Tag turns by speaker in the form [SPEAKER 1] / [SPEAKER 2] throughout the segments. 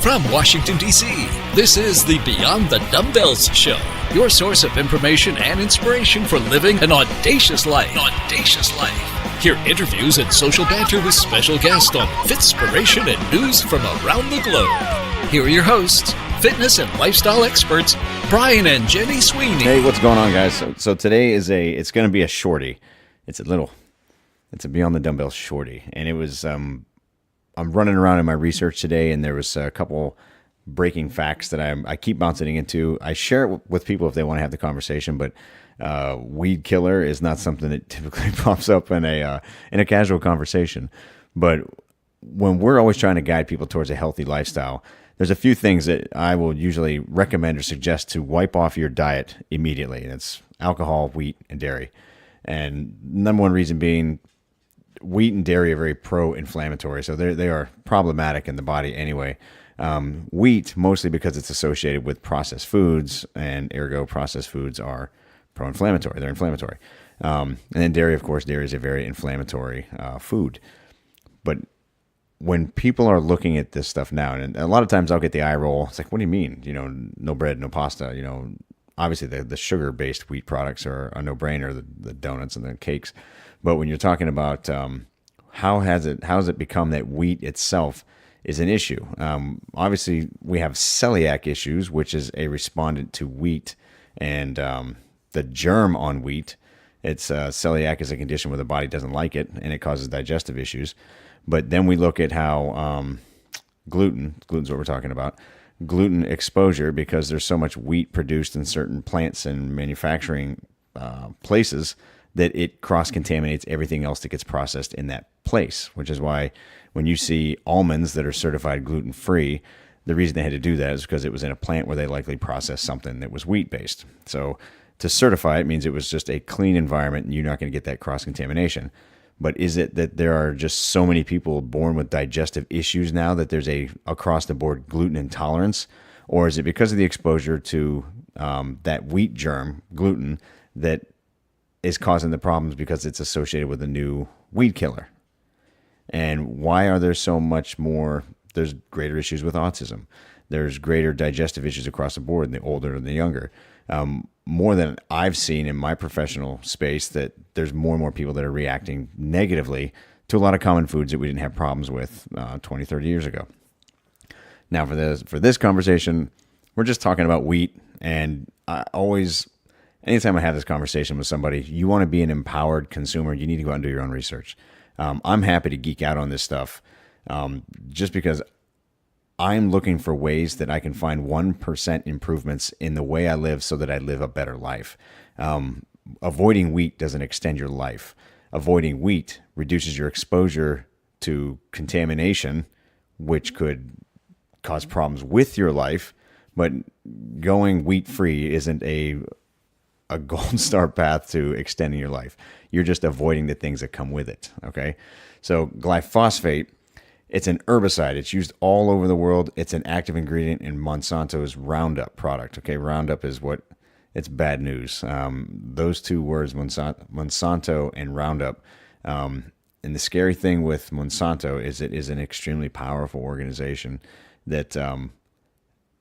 [SPEAKER 1] From Washington, D.C., this is the Beyond the Dumbbells Show, your source of information and inspiration for living an audacious life. Hear interviews and social banter with special guests on Fitspiration and news from around the globe. Here are your hosts, fitness and lifestyle experts, Brian and Jenny Sweeney.
[SPEAKER 2] Hey, what's going on, guys? So today it's going to be a shorty. It's a Beyond the Dumbbells shorty, and it was I'm running around in my research today, and there was a couple breaking facts that I keep bouncing into. I share it with people if they want to have the conversation, but weed killer is not something that typically pops up in a casual conversation. But when we're always trying to guide people towards a healthy lifestyle, there's a few things that I will usually recommend or suggest to wipe off your diet immediately. And it's alcohol, wheat, and dairy. And number one reason being, wheat and dairy are very pro-inflammatory, so they are problematic in the body anyway. Wheat, mostly because it's associated with processed foods, and ergo processed foods are pro-inflammatory. They're inflammatory. And then dairy, of course, dairy is a very inflammatory food. But when people are looking at this stuff now, and a lot of times I'll get the eye roll, it's like, what do you mean? No bread, no pasta. Obviously the sugar-based wheat products are a no-brainer, the donuts and the cakes. But when you're talking about how has it become that wheat itself is an issue? Obviously, we have celiac issues, which is a respondent to wheat and the germ on wheat. It's celiac is a condition where the body doesn't like it, and it causes digestive issues. But then we look at how gluten's what we're talking about. Gluten exposure, because there's so much wheat produced in certain plants and manufacturing places that it cross-contaminates everything else that gets processed in that place, which is why when you see almonds that are certified gluten-free, the reason they had to do that is because it was in a plant where they likely processed something that was wheat-based. So to certify it means it was just a clean environment and you're not going to get that cross-contamination. But is it that there are just so many people born with digestive issues now that there's a across-the-board gluten intolerance? Or is it because of the exposure to that wheat germ, gluten, that is causing the problems because it's associated with a new weed killer? And why are there so much more? There's greater issues with autism. There's greater digestive issues across the board in the older and the younger. More than I've seen in my professional space, that there's more and more people that are reacting negatively to a lot of common foods that we didn't have problems with 20, 30 years ago. Now, for this conversation, we're just talking about wheat. And anytime I have this conversation with somebody, you want to be an empowered consumer, you need to go out and do your own research. I'm happy to geek out on this stuff just because I'm looking for ways that I can find 1% improvements in the way I live so that I live a better life. Avoiding wheat doesn't extend your life. Avoiding wheat reduces your exposure to contamination, which could cause problems with your life. But going wheat-free isn't a gold star path to extending your life. You're just avoiding the things that come with it, okay? So glyphosate, it's an herbicide. It's used all over the world. It's an active ingredient in Monsanto's Roundup product, okay? Roundup is it's bad news. Those two words, Monsanto and Roundup. And the scary thing with Monsanto is it is an extremely powerful organization that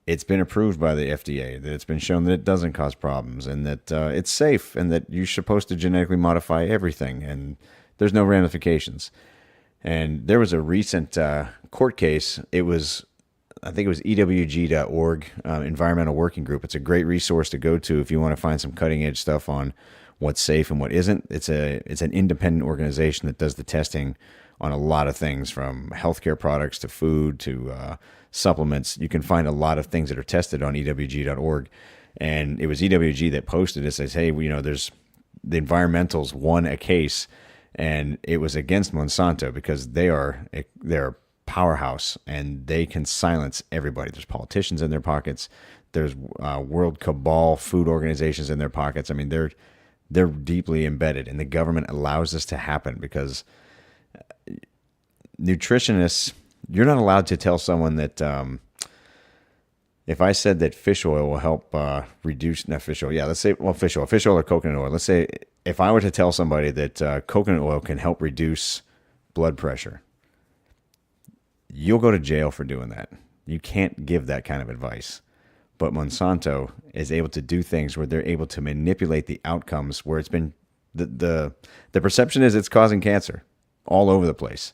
[SPEAKER 2] it's been approved by the FDA, that it's been shown that it doesn't cause problems and that it's safe and that you're supposed to genetically modify everything and there's no ramifications. And there was a recent court case. I think it was EWG.org, Environmental Working Group. It's a great resource to go to if you want to find some cutting edge stuff on what's safe and what isn't. It's an independent organization that does the testing on a lot of things, from healthcare products to food to supplements. You can find a lot of things that are tested on EWG.org. And it was EWG that posted it, says, hey, there's the environmentals won a case, and it was against Monsanto because they're a powerhouse and they can silence everybody. There's politicians in their pockets. There's world cabal food organizations in their pockets. I mean, they're deeply embedded, and the government allows this to happen because nutritionists, you're not allowed to tell someone that if I said that fish oil will help reduce, not fish oil, let's say, fish oil or coconut oil. Let's say if I were to tell somebody that coconut oil can help reduce blood pressure, you'll go to jail for doing that. You can't give that kind of advice. But Monsanto is able to do things where they're able to manipulate the outcomes where it's been the perception is it's causing cancer all over the place.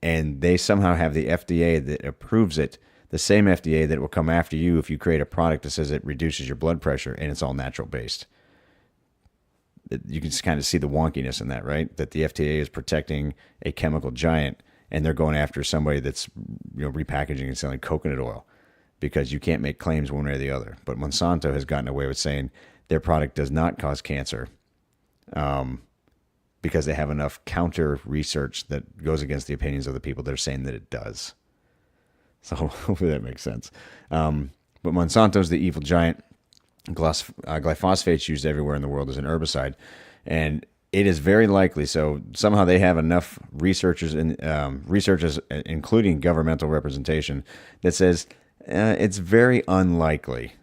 [SPEAKER 2] And they somehow have the FDA that approves it, the same FDA that will come after you if you create a product that says it reduces your blood pressure and it's all natural based. You can just kind of see the wonkiness in that, right? That the FDA is protecting a chemical giant and they're going after somebody that's repackaging and selling coconut oil because you can't make claims one way or the other. But Monsanto has gotten away with saying their product does not cause cancer because they have enough counter research that goes against the opinions of the people that are saying that it does. So hopefully that makes sense. But Monsanto's the evil giant. Glyphosate's used everywhere in the world as an herbicide. And it is very likely, so somehow they have enough researchers, including governmental representation, that says it's very unlikely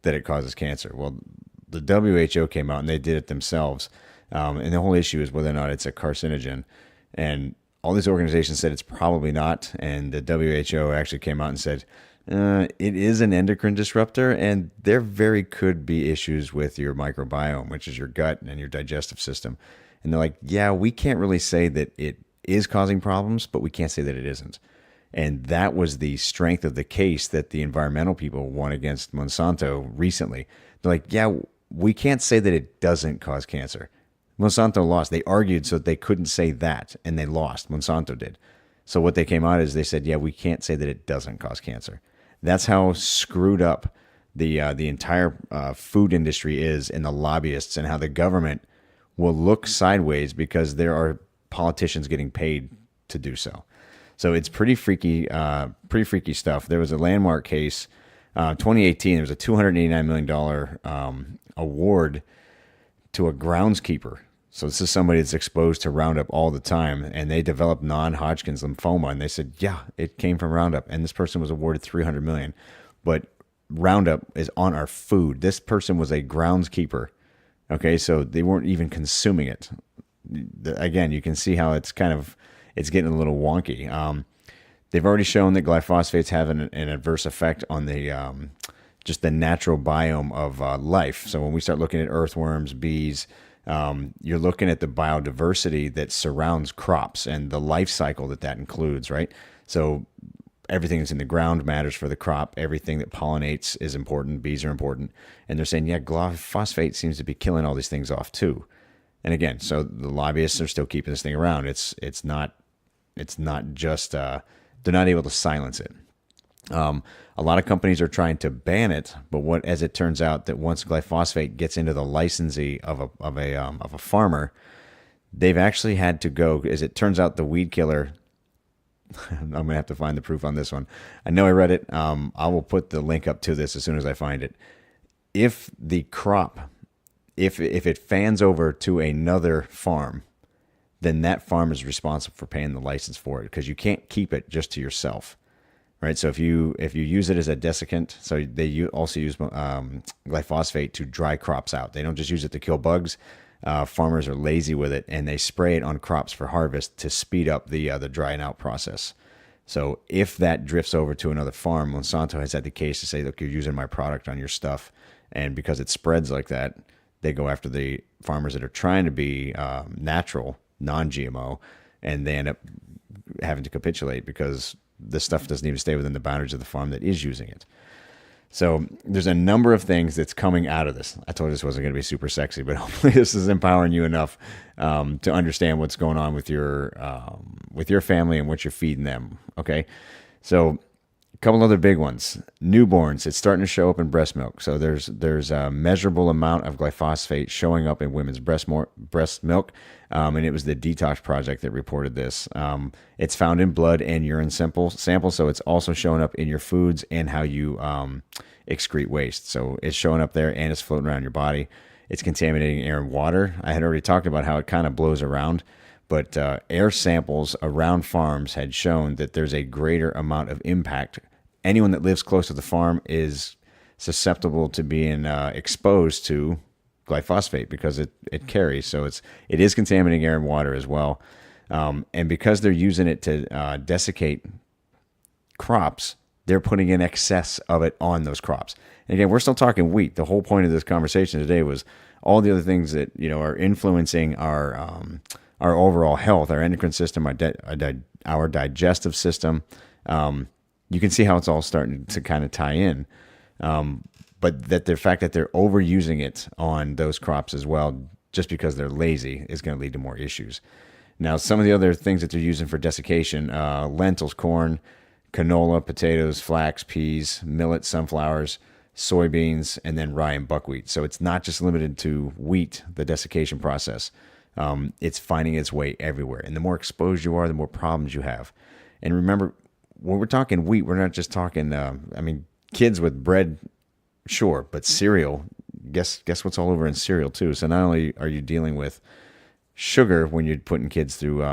[SPEAKER 2] that it causes cancer. Well, the WHO came out and they did it themselves. And the whole issue is whether or not it's a carcinogen. And all these organizations said it's probably not. And the WHO actually came out and said, it is an endocrine disruptor, and there very could be issues with your microbiome, which is your gut and your digestive system. And they're like, yeah, we can't really say that it is causing problems, but we can't say that it isn't. And that was the strength of the case that the environmental people won against Monsanto recently. They're like, yeah, we can't say that it doesn't cause cancer. Monsanto lost. They argued so that they couldn't say that, and they lost. Monsanto did. So what they came out is they said, yeah, we can't say that it doesn't cause cancer. That's how screwed up the entire food industry is, and the lobbyists, and how the government will look sideways because there are politicians getting paid to do so. So it's pretty freaky stuff. There was a landmark case, 2018. There was a $289 million award to a groundskeeper. So this is somebody that's exposed to Roundup all the time, and they developed non-Hodgkin's lymphoma, and they said, yeah, it came from Roundup, and this person was awarded $300 million. But Roundup is on our food. This person was a groundskeeper. Okay, so they weren't even consuming it. Again, you can see how it's getting a little wonky. They've already shown that glyphosates have an adverse effect on the just the natural biome of life. So when we start looking at earthworms, bees, you're looking at the biodiversity that surrounds crops and the life cycle that includes, right? So everything that's in the ground matters for the crop. Everything that pollinates is important. Bees are important. And they're saying, yeah, glyphosate seems to be killing all these things off too. And again, so the lobbyists are still keeping this thing around. It's not just, they're not able to silence it. A lot of companies are trying to ban it, but as it turns out, that once glyphosate gets into the licensee of a farmer, they've actually had to go. As it turns out, the weed killer. I'm gonna have to find the proof on this one. I know I read it. I will put the link up to this as soon as I find it. If the crop, if it fans over to another farm, then that farm is responsible for paying the license for it, because you can't keep it just to yourself. Right, so if you use it as a desiccant, so they also use glyphosate to dry crops out. They don't just use it to kill bugs. Farmers are lazy with it, and they spray it on crops for harvest to speed up the drying out process. So if that drifts over to another farm, Monsanto has had the case to say, look, you're using my product on your stuff, and because it spreads like that, they go after the farmers that are trying to be natural, non-GMO, and they end up having to capitulate because this stuff doesn't even stay within the boundaries of the farm that is using it. So there's a number of things that's coming out of this. I told you this wasn't going to be super sexy, but hopefully this is empowering you enough to understand what's going on with your family and what you're feeding them. Okay, so a couple other big ones. Newborns, it's starting to show up in breast milk. So there's a measurable amount of glyphosate showing up in women's breast milk, and it was the Detox Project that reported this. It's found in blood and urine sample, so it's also showing up in your foods and how you excrete waste. So it's showing up there and it's floating around your body. It's contaminating air and water. I had already talked about how it kind of blows around, but air samples around farms had shown that there's a greater amount of impact. Anyone that lives close to the farm is susceptible to being exposed to glyphosate because it carries. So it is contaminating air and water as well. And because they're using it to desiccate crops, they're putting in excess of it on those crops. And again, we're still talking wheat. The whole point of this conversation today was all the other things that are influencing our overall health, our endocrine system, our digestive system. You can see how it's all starting to kind of tie in. But that the fact that they're overusing it on those crops as well, just because they're lazy, is going to lead to more issues. Now, some of the other things that they're using for desiccation, lentils, corn, canola, potatoes, flax, peas, millet, sunflowers, soybeans, and then rye and buckwheat. So it's not just limited to wheat, the desiccation process. It's finding its way everywhere. And the more exposed you are, the more problems you have. And remember, when we're talking wheat, we're not just talking, kids with bread, sure, but cereal, guess what's all over in cereal too. So not only are you dealing with sugar when you're putting kids through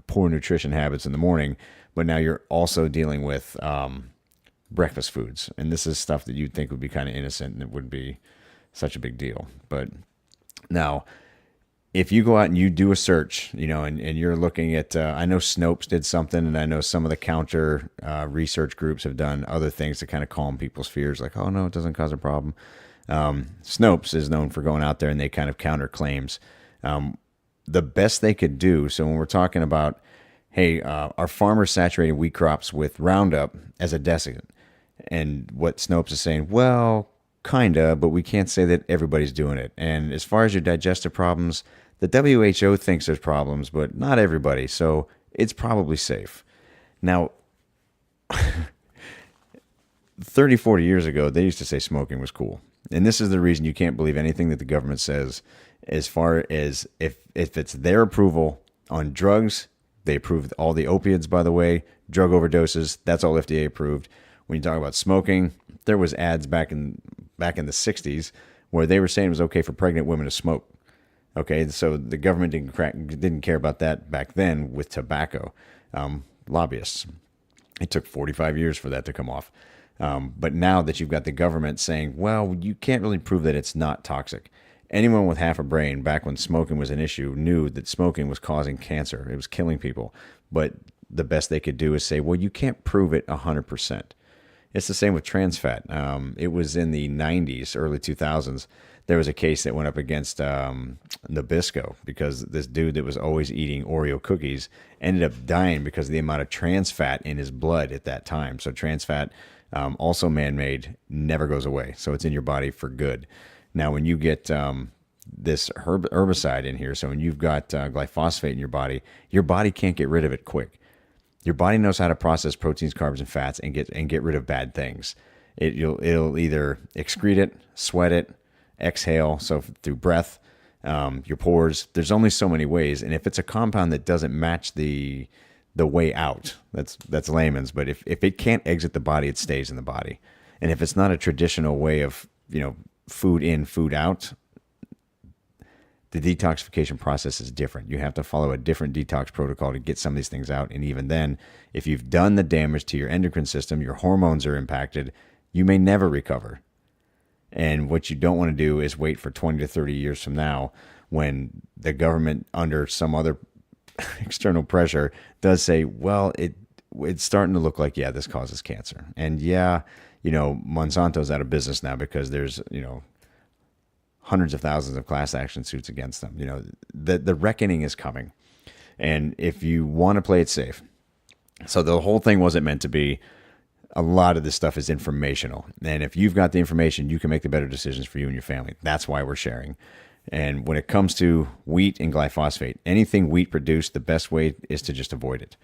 [SPEAKER 2] poor nutrition habits in the morning, but now you're also dealing with breakfast foods. And this is stuff that you'd think would be kind of innocent and it wouldn't be such a big deal. But now, if you go out and you do a search, and you're looking at, I know Snopes did something, and I know some of the counter research groups have done other things to kind of calm people's fears, like, oh, no, it doesn't cause a problem. Snopes is known for going out there and they kind of counter claims. The best they could do, so when we're talking about, hey, our farmers saturating wheat crops with Roundup as a desiccant, and what Snopes is saying, well, kinda, but we can't say that everybody's doing it. And as far as your digestive problems, the WHO thinks there's problems, but not everybody, so it's probably safe. Now, 30, 40 years ago, they used to say smoking was cool. And this is the reason you can't believe anything that the government says, as far as if it's their approval on drugs. They approved all the opiates, by the way, drug overdoses, that's all FDA approved. When you talk about smoking, there was ads back in the 60s where they were saying it was okay for pregnant women to smoke. Okay, so the government didn't care about that back then with tobacco. Lobbyists. It took 45 years for that to come off. But now that you've got the government saying, well, you can't really prove that it's not toxic. Anyone with half a brain, back when smoking was an issue, knew that smoking was causing cancer. It was killing people. But the best they could do is say, well, you can't prove it 100%. It's the same with trans fat. It was in the 90s, early 2000s. There was a case that went up against Nabisco because this dude that was always eating Oreo cookies ended up dying because of the amount of trans fat in his blood at that time. So trans fat, also man-made, never goes away. So it's in your body for good. Now, when you get this herbicide in here, so when you've got glyphosate in your body can't get rid of it quick. Your body knows how to process proteins, carbs, and fats and get rid of bad things. It'll either excrete it, sweat it, exhale, so through breath, your pores. There's only so many ways, and if it's a compound that doesn't match the way out, that's layman's. But if it can't exit the body, it stays in the body. And if it's not a traditional way of food in, food out, the detoxification process is different. You have to follow a different detox protocol to get some of these things out. And even then, if you've done the damage to your endocrine system, your hormones are impacted, you may never recover. And what you don't want to do is wait for 20 to 30 years from now when the government, under some other external pressure, does say, well, it's starting to look like, yeah, this causes cancer. And yeah, Monsanto's out of business now because there's, hundreds of thousands of class action suits against them. The reckoning is coming. And if you want to play it safe, so the whole thing wasn't meant to be, a lot of this stuff is informational. And if you've got the information, you can make the better decisions for you and your family. That's why we're sharing. And when it comes to wheat and glyphosate, anything wheat produced, the best way is to just avoid it.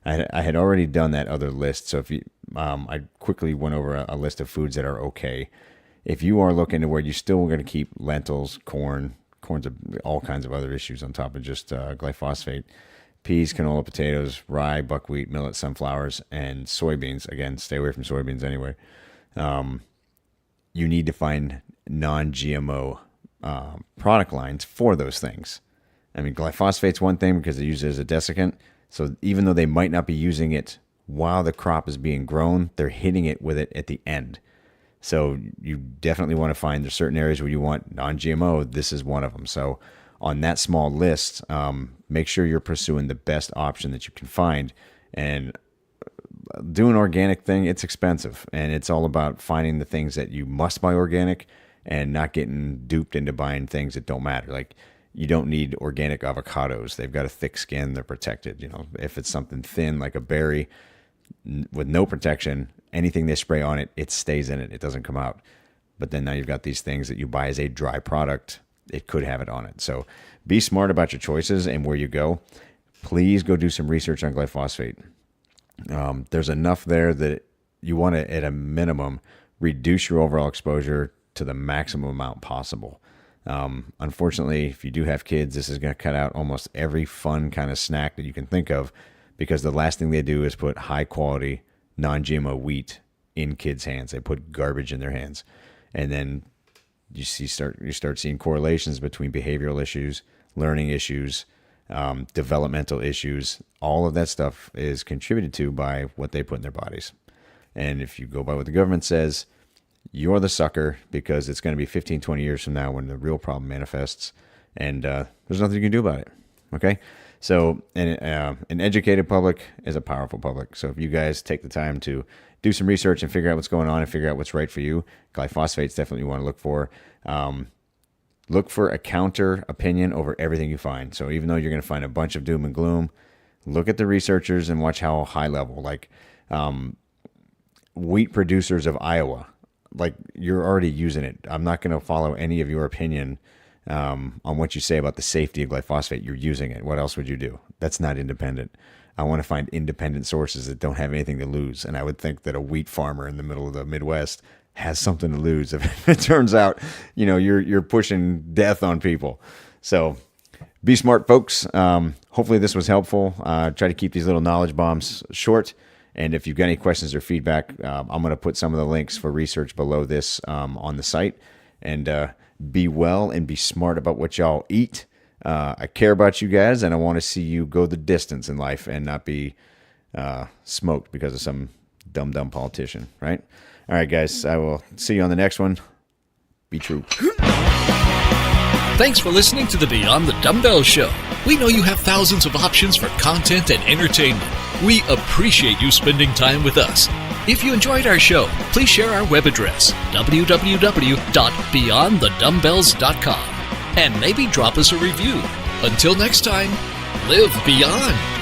[SPEAKER 2] I had already done that other list. So if I quickly went over a list of foods that are okay. If you are looking to where you still going to keep lentils, corn's all kinds of other issues on top of just glyphosate, peas, canola, potatoes, rye, buckwheat, millet, sunflowers, and soybeans. Again, stay away from soybeans anyway. You need to find non-GMO product lines for those things. I mean, glyphosate's one thing because they use it as a desiccant. So even though they might not be using it while the crop is being grown, they're hitting it with it at the end. So you definitely want to find there's certain areas where you want non-GMO. This is one of them. So on that small list, make sure you're pursuing the best option that you can find. And doing organic thing, it's expensive, and it's all about finding the things that you must buy organic and not getting duped into buying things that don't matter. Like, you don't need organic avocados. They've got a thick skin. They're protected. If it's something thin like a berry with no protection, anything they spray on it, it stays in it. It doesn't come out. But then now you've got these things that you buy as a dry product. It could have it on it. So be smart about your choices and where you go. Please go do some research on glyphosate. There's enough there that you want to, at a minimum, reduce your overall exposure to the maximum amount possible. Unfortunately, if you do have kids, this is going to cut out almost every fun kind of snack that you can think of, because the last thing they do is put high quality non-GMO wheat in kids' hands. They put garbage in their hands. And then you start seeing correlations between behavioral issues, learning issues, developmental issues. All of that stuff is contributed to by what they put in their bodies. And if you go by what the government says, you're the sucker, because it's going to be 15, 20 years from now when the real problem manifests, and there's nothing you can do about it. Okay? So an educated public is a powerful public. So if you guys take the time to do some research and figure out what's going on and figure out what's right for you, glyphosate's definitely you want to look for. Look for a counter opinion over everything you find. So even though you're going to find a bunch of doom and gloom, look at the researchers and watch how high level, like wheat producers of Iowa, like, you're already using it. I'm not going to follow any of your opinion on what you say about the safety of glyphosate. You're using it. What else would you do? That's not independent. I want to find independent sources that don't have anything to lose. And I would think that a wheat farmer in the middle of the Midwest has something to lose if it turns out, you're pushing death on people. So be smart, folks. Hopefully this was helpful. Try to keep these little knowledge bombs short. And if you've got any questions or feedback, I'm going to put some of the links for research below this on the site. And be well and be smart about what y'all eat. I care about you guys, and I want to see you go the distance in life and not be smoked because of some dumb politician, right? All right, guys, I will see you on the next one. Be true.
[SPEAKER 1] Thanks for listening to the Beyond the Dumbbells Show. We know you have thousands of options for content and entertainment. We appreciate you spending time with us. If you enjoyed our show, please share our web address, www.beyondthedumbbells.com, and maybe drop us a review. Until next time, live beyond.